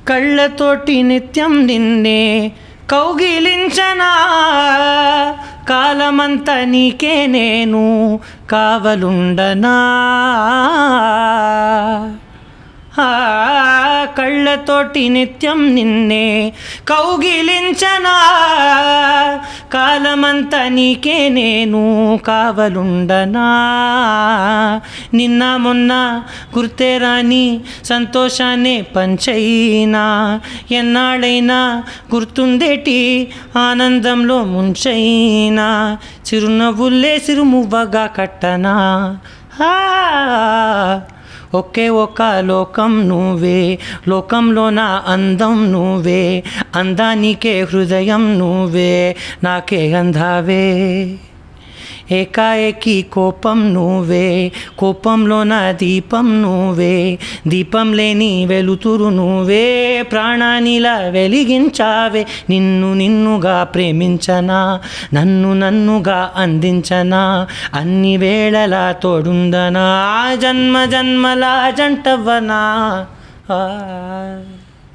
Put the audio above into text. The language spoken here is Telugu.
కళ్ళతోటి నిత్యం నిన్నే కౌగిలించనా, కాలమంతా నీకే నేను కావలుండనా. కళ్ళతోటి నిత్యం నిన్నే కౌగిలించనా, కాలమంతా నీకే నేను కావలుండనా. నిన్న మొన్న గుర్తే రాని సంతోషాన్ని పంచైనా, ఎన్నాళ్ళైనా గుర్తుండేటి ఆనందంలో ముంచైనా, చిరునవ్వులే సిరుమువ్వగా కట్టనా. ఒకే ఒక లోకం నువ్వే, లోకంలో నా అందం నువ్వే, అందానికే హృదయం నువ్వే, నాకే అందావే. ఏకాఏకి కోపం నువ్వే, కోపంలో నా దీపం నువ్వే, దీపం లేని వెలుతురు నువ్వే, ప్రాణానిలా వెలిగించావే. నిన్ను నిన్నుగా ప్రేమించనా, నన్ను నన్నుగా అందించనా, అన్ని వేళలా తోడుందనా, జన్మ జన్మల జంటవ్వనా.